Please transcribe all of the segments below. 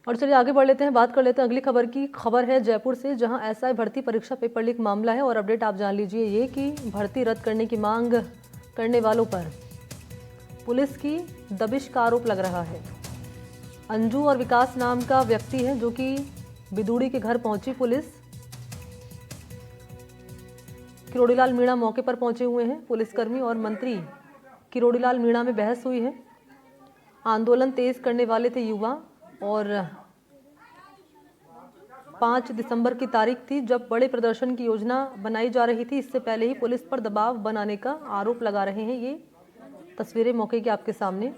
और चलिए आगे बढ़ लेते हैं, बात कर लेते हैं अगली खबर की। खबर है जयपुर से, जहां एसआई भर्ती परीक्षा पेपर लीक मामला है। और अपडेट आप जान लीजिए ये कि भर्ती रद्द करने की मांग करने वालों पर पुलिस की दबिश का आरोप लग रहा है। अंजू और विकास नाम का व्यक्ति है जो कि बिदुड़ी के घर पहुंची पुलिस। किरोड़ीलाल मीणा मौके पर पहुंचे हुए हैं। पुलिसकर्मी और मंत्री किरोड़ीलाल मीणा में बहस हुई है। आंदोलन तेज करने वाले थे युवा और 5 दिसंबर की तारीख थी जब बड़े प्रदर्शन की योजना बनाई जा रही थी। इससे पहले ही पुलिस पर दबाव बनाने का आरोप लगा रहे हैं। ये तस्वीरें मौके की आपके सामने।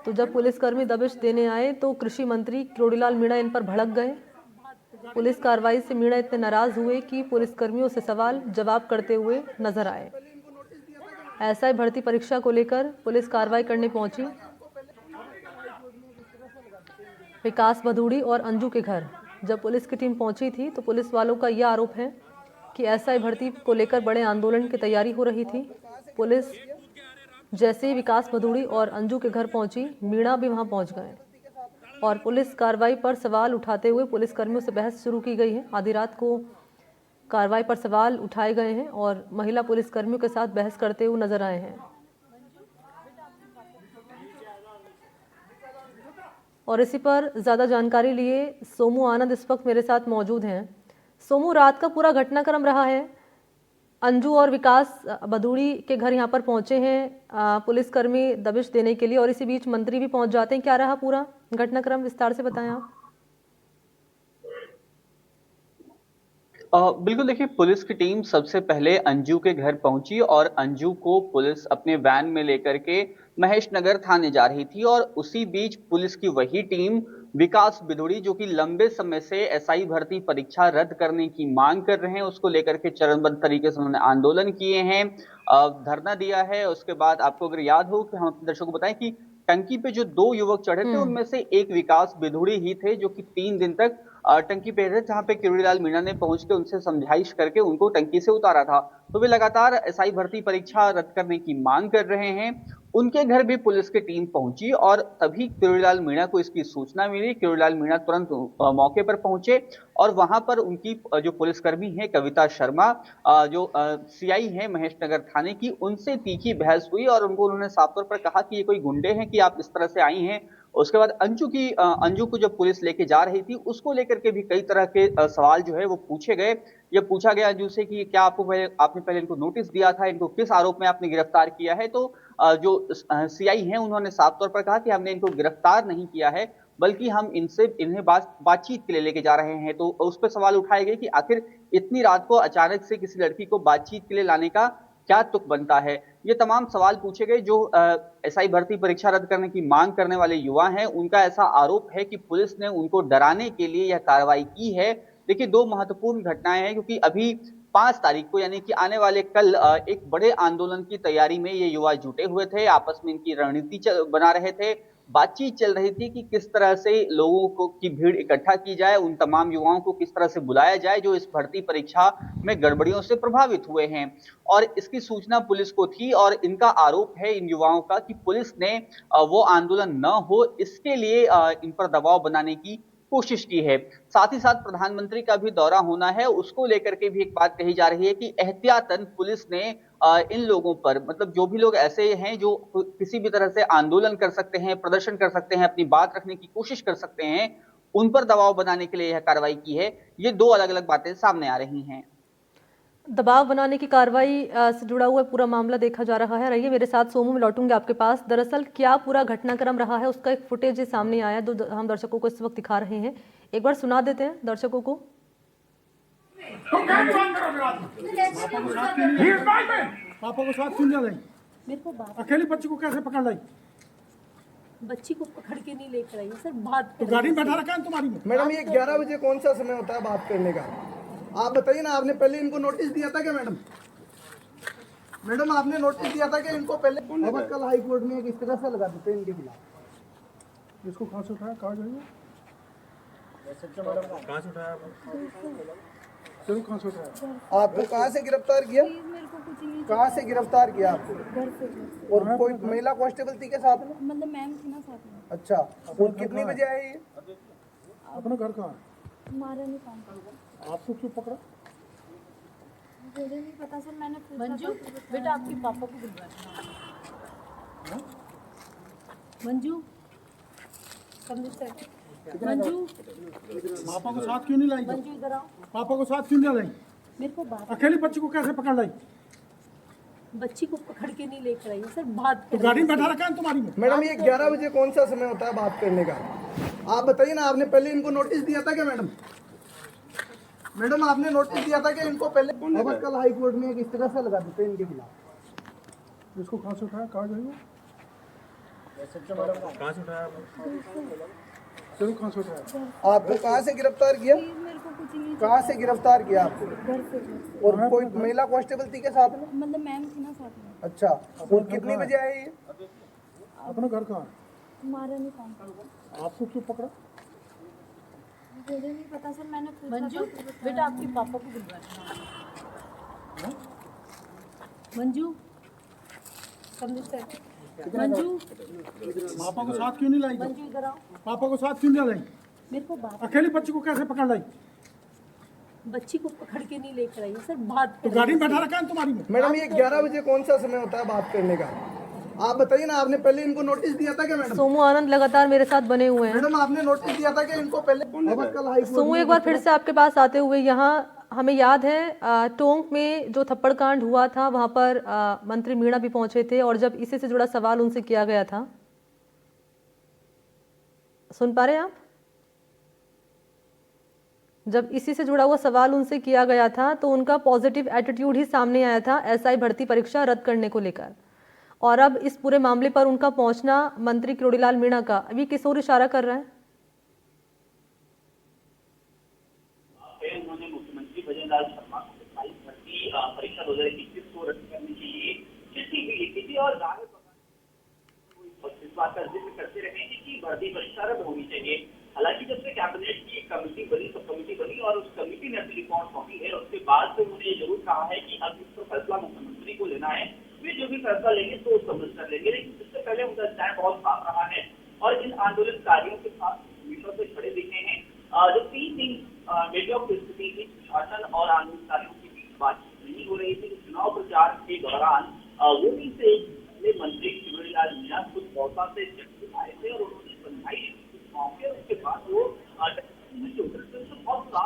तो जब पुलिसकर्मी दबिश देने आए तो कृषि मंत्री किरोड़ीलाल मीणा इन पर भड़क गए। पुलिस कार्रवाई से मीणा इतने नाराज हुए कि पुलिसकर्मियों से सवाल जवाब करते हुए नजर आए। एसआई भर्ती परीक्षा को लेकर पुलिस कार्रवाई करने पहुंची। विकास भदूड़ी और अंजू के घर जब पुलिस की टीम पहुंची थी तो पुलिस वालों का यह आरोप है कि एसआई भर्ती को लेकर बड़े आंदोलन की तैयारी हो रही थी। पुलिस जैसे ही विकास भदूड़ी और अंजू के घर पहुंची, मीणा भी वहां पहुंच गए और पुलिस कार्रवाई पर सवाल उठाते हुए पुलिसकर्मियों से बहस शुरू की गई है। आधी रात को कार्रवाई पर सवाल उठाए गए हैं और महिला पुलिसकर्मियों के साथ बहस करते हुए नजर आए हैं। और इसी पर ज़्यादा जानकारी लिए सोमू आनंद इस वक्त मेरे साथ मौजूद हैं। सोमू, रात का पूरा घटनाक्रम रहा है। अंजू और विकास भदूड़ी के घर यहाँ पर पहुँचे हैं पुलिसकर्मी दबिश देने के लिए और इसी बीच मंत्री भी पहुँच जाते हैं। क्या रहा पूरा घटनाक्रम, विस्तार से बताएं आप। बिल्कुल, देखिए, पुलिस की टीम सबसे पहले अंजू के घर पहुंची और अंजू को पुलिस अपने वैन में लेकर के महेश नगर थाने जा रही थी। और उसी बीच पुलिस की वही टीम विकास बिदुड़ी, जो कि लंबे समय से एसआई भर्ती परीक्षा रद्द करने की मांग कर रहे हैं, उसको लेकर के चरणबद्ध तरीके से उन्होंने आंदोलन किए हैं, धरना दिया है। उसके बाद आपको अगर याद हो कि हम अपने दर्शकों को बताएं कि टंकी पे जो 2 युवक चढ़े थे उनमें से एक विकास बिधुड़ी ही थे, जो कि 3 दिन तक टंकी पे रहे, जहां पे किरोड़ीलाल मीणा ने पहुंच के उनसे समझाइश करके उनको टंकी से उतारा था। तो वे लगातार एसआई भर्ती परीक्षा रद्द करने की मांग कर रहे हैं। उनके घर भी पुलिस की टीम पहुंची और तभी किरोड़ीलाल मीणा को इसकी सूचना मिली। किरोड़ीलाल मीणा तुरंत मौके पर पहुंचे और वहां पर उनकी जो पुलिसकर्मी है कविता शर्मा, जो सीआई है महेश नगर थाने की, उनसे तीखी बहस हुई और उन्होंने साफ तौर पर कहा कि ये कोई गुंडे हैं कि आप इस तरह से आई हैं। उसके बाद अंजू को जब पुलिस लेके जा रही थी, उसको लेकर के भी कई तरह के सवाल जो है वो पूछे गए। ये पूछा गया अंजू से कि क्या आपने पहले इनको नोटिस दिया था, इनको किस आरोप में आपने गिरफ्तार किया है। तो जो सीआई हैं उन्होंने साफ तौर पर कहा कि हमने इनको गिरफ्तार नहीं किया है, बल्कि हम इन्हें बातचीत के लिए लेके जा रहे हैं। तो उस पर सवाल उठाए गए कि आखिर इतनी रात को अचानक से किसी लड़की को बातचीत के लिए लाने का क्या तुक बनता है। ये तमाम सवाल पूछे गए। जो एसआई भर्ती परीक्षा रद्द करने की मांग करने वाले युवा हैं, उनका ऐसा आरोप है कि पुलिस ने उनको डराने के लिए यह कार्रवाई की है। देखिए, 2 महत्वपूर्ण घटनाएं हैं, क्योंकि अभी 5 तारीख को यानी कि आने वाले कल एक बड़े आंदोलन की तैयारी में ये युवा जुटे हुए थे। आपस में इनकी रणनीति बना रहे थे, बातचीत चल रही थी कि किस तरह से लोगों को की भीड़ इकट्ठा की जाए, उन तमाम युवाओं को किस तरह से बुलाया जाए जो इस भर्ती परीक्षा में गड़बड़ियों से प्रभावित हुए हैं। और इसकी सूचना पुलिस को थी और इनका आरोप है इन युवाओं का कि पुलिस ने वो आंदोलन न हो इसके लिए इन पर दबाव बनाने की कोशिश की है। साथ ही साथ प्रधानमंत्री का भी दौरा होना है, उसको लेकर के भी एक बात कही जा रही है कि एहतियातन पुलिस ने इन लोगों पर, मतलब जो भी लोग ऐसे हैं जो किसी भी तरह से आंदोलन कर सकते हैं, प्रदर्शन कर सकते हैं, अपनी बात रखने की कोशिश कर सकते हैं, उन पर दबाव बनाने के लिए यह कार्रवाई की है। ये 2 अलग अलग बातें सामने आ रही हैं। दबाव बनाने की कार्रवाई से जुड़ा हुआ पूरा मामला देखा जा रहा है। रहिए मेरे साथ, सोमू में लौटूंगे आपके पास। दरअसल क्या पूरा घटनाक्रम रहा है उसका एक फुटेज सामने आया है, जो हम दर्शकों को इस वक्त दिखा रहे हैं। एक बार सुना देते हैं दर्शकों को। पापा को साथ क्यों ले गई? मेरे को बात, अकेली बच्ची को कैसे पकड़ लाई? बच्ची को पकड़ के नहीं लेकर आई सर, बात तो गाड़ी में बैठा रखा है तुम्हारी में? मैडम, ये 11 बजे कौन सा समय होता है बात करने का? आप बताइए ना, आपने पहले इनको नोटिस दिया था क्या मैडम? मैडम, आपने नोटिस दिया था कि इनको पहले? अब कल हाई कोर्ट में किस तरह से लगा देते हैं इनके खिलाफ। इसको कहाँ से उठाया, कहाँ जाइए? कहाँ से उठाया? चलो, कहाँ से उठाया? आपको कहाँ से गिरफ्तार किया? मेरे को कुछ नहीं, कहाँ से गिरफ्तार किया आपको? घर से। और कोई महिला कांस्टेबल थी के साथ में? मतलब मैम थी ना साथ में। अच्छा, और कितनी बजे आए ये? अपना घर कहाँ है? हमारा नहीं काम करता। आपको क्यों पकड़ा? मुझे नहीं पता सर, मैंने पूछा मंजू था तो बताया। बेटा आपके पापा को बुलवा। मंजू समझ सर। मंजू पापा को साथ क्यों नहीं लाई? मंजू इधर आओ। पापा को साथ क्यों नहीं लाई? मेरे को बात, अकेली बच्ची को कैसे पकड़ लाई? बच्ची को पकड़ के नहीं लेकर आई है सर, बात तो कर गाड़ी में रही बैठा रखा है तुम्हारी में? मैडम ये 11 बजे कौन सा समय होता है बात करने का? आप बताइए ना, आपने पहले इनको नोटिस दिया था क्या मैडम? मैडम आपने नोटिस दिया था कि इनको पहले अब कल हाई कोर्ट में एक इस तरह से लगा देते हैं इनके खिलाफ। इसको कहाँ से उठाया? कहाँ गई वो? कहाँ से उठाया? चलो कहाँ से उठाया? आपको कहाँ से गिरफ्तार किया? मेरे को कुछ नहीं, कहाँ से गिरफ्तार किया आपको? घर से और कोई महिला कांस्टेबल थी के साथ में? मतलब मैम थी ना साथ में। अच्छा, और कितनी बजे आए ये? अपना घर कहाँ है? हमारा नहीं काम करता। आपको क्यों पकड़ा? मुझे नहीं पता सर, मैंने पूछा मंजू था तो बताया। बेटा आपके पापा को बुलवा। मंजू समझ सर। मंजू पापा को साथ क्यों नहीं लाई? मंजू इधर आओ। पापा को साथ क्यों नहीं लाई? मेरे को बात, अकेली बच्ची को कैसे पकड़ लाई? बच्ची को पकड़ के नहीं लेकर आई है सर, बात तो कर गाड़ी रही में बैठा रखा है तुम्हारी में? मैडम ये 11 बजे कौन सा समय होता है बात करने का? आप बताइए ना, आपने पहले इनको नोटिस दिया था क्या मैडम? सोमू आनंद लगातार मेरे साथ बने हुए हैं। मैडम आपने नोटिस दिया था कि इनको पहले अब कल हाई कोर्ट सोमू, एक बार फिर से आपके पास आते हुए, यहाँ हमें याद है टोंक में जो थप्पड़ कांड हुआ था वहाँ पर मंत्री मीणा भी पहुंचे थे और जब इसी से जुड़ा सवाल उनसे किया गया था, सुन पा रहे हैं आप? जब इसी से जुड़ा हुआ सवाल उनसे किया गया था तो उनका पॉजिटिव एटीट्यूड ही सामने आया था एसआई भर्ती परीक्षा रद्द करने को लेकर। और अब इस पूरे मामले पर उनका पहुंचना मंत्री किरोड़ीलाल मीणा का अभी किस ओर इशारा कर रहा है? उन्होंने मुख्यमंत्री भजनलाल शर्मा को एसआई भर्ती परीक्षा 2021 को रद्द करने के लिए चिट्ठी भी लिखी थी और इस बात का जिक्र करते रहे हैं कि भर्ती परीक्षा रद्द होनी चाहिए। हालांकि जब से कैबिनेट की एक कमेटी बनी, सब कमेटी बनी और उस कमेटी ने अपनी रिपोर्ट सौंपी है, उसके बाद से उन्होंने ये जरूर कहा है कि अब इस पर फैसला मुख्यमंत्री को लेना है। वे जो भी फैसला लेंगे तो समझ कर लेंगे, लेकिन इससे पहले उनका स्टैंड बहुत साफ रहा है और इन आंदोलनकारियों के साथ मीडिया से खड़े दिखे हैं। जो 3 दिन मीडिया की स्थिति थी, शासन और आंदोलनकारियों के बीच बातचीत नहीं हो रही थी। चुनाव प्रचार के दौरान वोटिंग से पहले मंत्री किरोड़ीलाल मीणा खुद दौसा से जब आए थे और उन्होंने बधाई मौके, उसके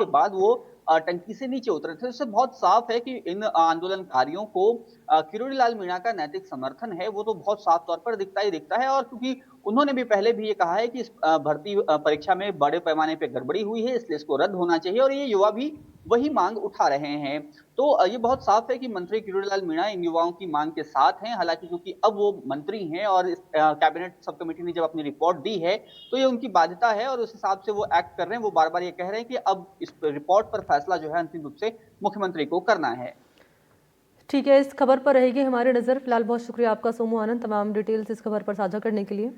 बाद वो टंकी से नीचे उतरे थे। उससे बहुत साफ है कि इन आंदोलनकारियों को किरोड़ीलाल मीणा का नैतिक समर्थन है, वो तो बहुत साफ तौर पर दिखता ही दिखता है। और क्योंकि उन्होंने भी पहले भी ये कहा है कि इस भर्ती परीक्षा में बड़े पैमाने पे गड़बड़ी हुई है, इसलिए इसको रद्द होना चाहिए और ये युवा भी वही मांग उठा रहे हैं। तो ये बहुत साफ है कि मंत्री किरोड़ीलाल मीणा इन युवाओं की मांग के साथ हैं। हालांकि क्योंकि अब वो मंत्री हैं और इस कैबिनेट सब कमेटी ने जब अपनी रिपोर्ट दी है तो ये उनकी बाध्यता है और उस हिसाब से वो एक्ट कर रहे हैं। वो बार बार ये कह रहे हैं कि अब इस रिपोर्ट पर फैसला जो है अंतिम रूप से मुख्यमंत्री को करना है। ठीक है, इस खबर पर रहेगी हमारी नज़र। फिलहाल बहुत शुक्रिया आपका सोमू आनंद, तमाम डिटेल्स इस खबर पर साझा करने के लिए।